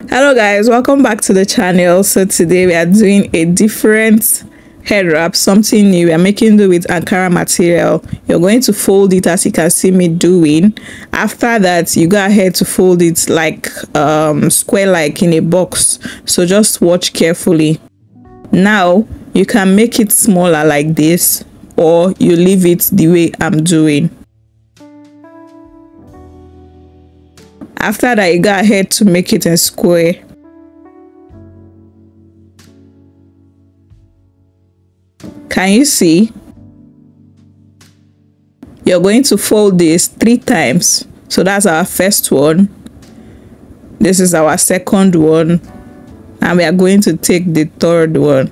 Hello guys, welcome back to the channel. So today we are doing a different head wrap, something new. We are making do with Ankara material. You're going to fold it as you can see me doing. After that, you go ahead to fold it like square, like in a box. So just watch carefully. Now you can make it smaller like this, or you leave it the way I'm doing. After that, you go ahead to make it a square. Can you see? You're going to fold this 3 times. So that's our first one. This is our second one. And we are going to take the third one.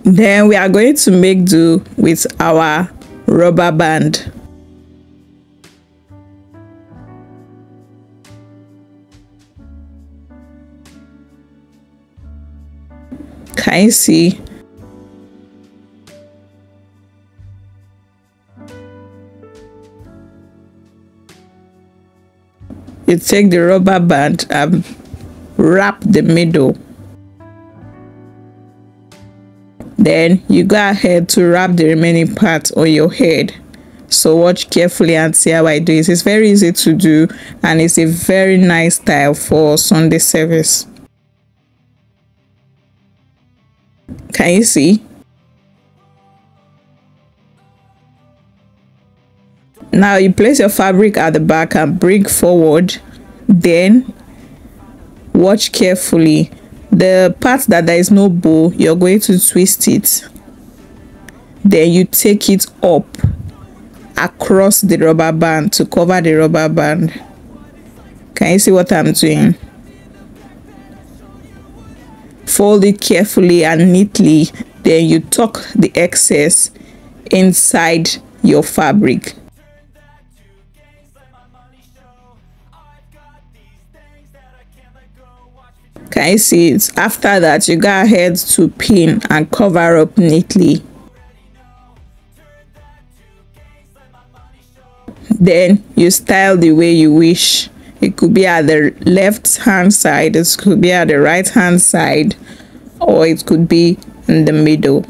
Then we are going to make do with our rubber band. Can you see? You take the rubber band and wrap the middle. Then you go ahead to wrap the remaining part on your head. So watch carefully and see how I do it. It's very easy to do and it's a very nice style for Sunday service. Can you see? Now you place your fabric at the back and bring forward. Then watch carefully. The part that there is no bow, you're going to twist it. Then you take it up across the rubber band to cover the rubber band. Can you see what I'm doing? Fold it carefully and neatly. Then you tuck the excess inside your fabric. Can you see it? After that, you go ahead to pin and cover up neatly. Then you style the way you wish. It could be at the left hand side, it could be at the right hand side, or it could be in the middle.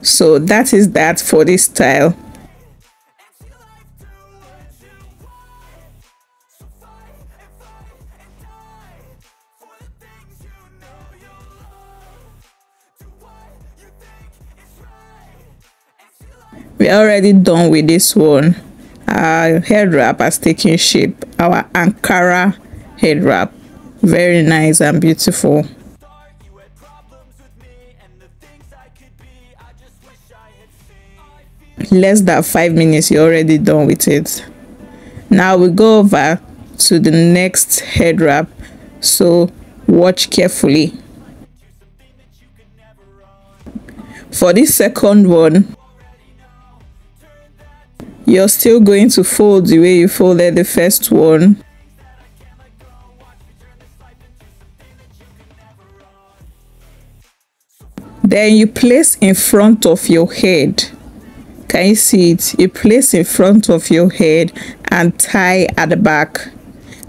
So that is that for this style. We're already done with this one. Our head wrap has taken shape. Our Ankara head wrap. Very nice and beautiful. Less than 5 minutes, you're already done with it. Now we go over to the next head wrap. So watch carefully. For this second one, you're still going to fold the way you folded the first one. Then you place in front of your head. Can you see it? You place in front of your head and tie at the back.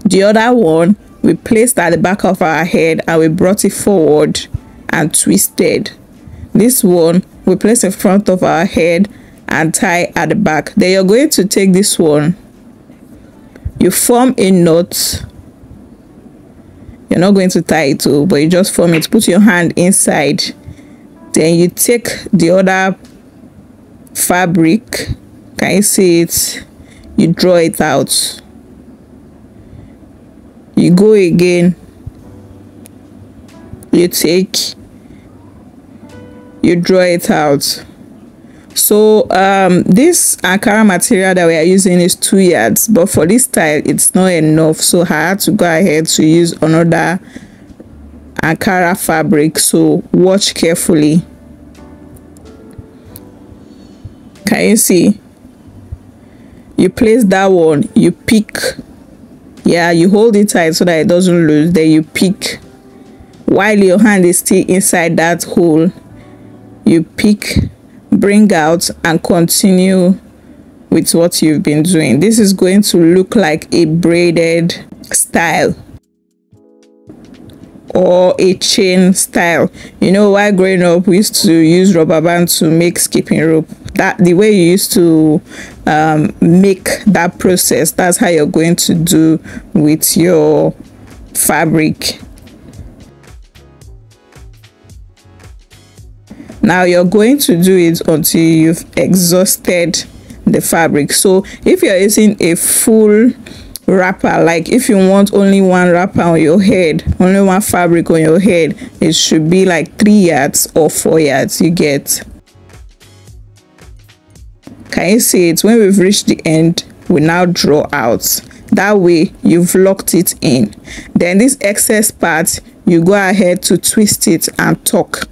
The other one, we placed at the back of our head and we brought it forward and twisted. This one, we place in front of our head and tie at the back. Then you're going to take this one, you form a knot. You're not going to tie it too, but you just form it. Put your hand inside. Then you take the other fabric. Can you see it? You draw it out. You go again. You take. You draw it out. So this Ankara material that we are using is 2 yards, but for this style it's not enough, so I had to go ahead to use another Ankara fabric. So watch carefully. Can you see? You place that one, you pick, yeah, you hold it tight so that it doesn't lose. Then you pick while your hand is still inside that hole, you pick, bring out, and continue with what you've been doing. This is going to look like a braided style or a chain style. You know, while growing up, we used to use rubber band to make skipping rope. That the way you used to make that process, that's how you're going to do with your fabric. Now you're going to do it until you've exhausted the fabric. So if you're using a full wrapper, like if you want only one wrapper on your head, only one fabric on your head, it should be like 3 yards or 4 yards. You get? Can you see it? When we've reached the end, we now draw out. That way you've locked it in. Then this excess part, you go ahead to twist it and tuck.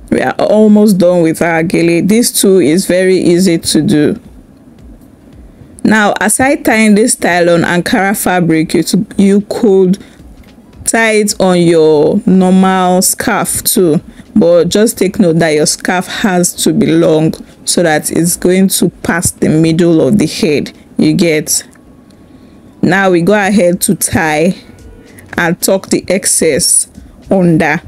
We are almost done with our gele. This too is very easy to do. Now, aside tying this style on Ankara fabric, you could tie it on your normal scarf too, but just take note that your scarf has to be long so that it's going to pass the middle of the head. You get? Now we go ahead to tie and tuck the excess under.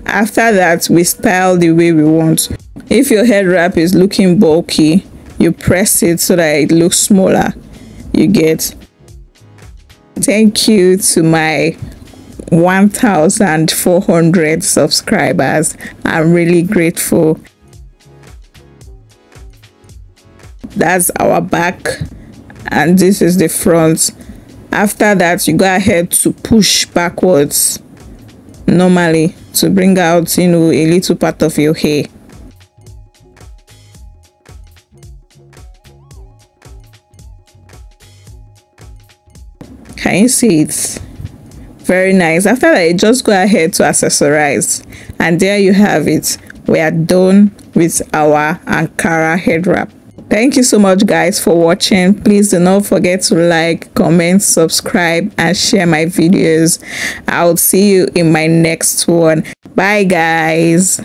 After that, we style the way we want. If your head wrap is looking bulky, you press it so that it looks smaller. You get? Thank you to my 1,400 subscribers. I'm really grateful. That's our back, and this is the front. After that, you go ahead to push backwards normally to bring out, you know, a little part of your hair. Can you see it? Very nice. After that, you just go ahead to accessorize, and there you have it. We are done with our Ankara head wrap. Thank you so much, guys, for watching. Please do not forget to like, comment, subscribe, and share my videos. I'll see you in my next one. Bye, guys.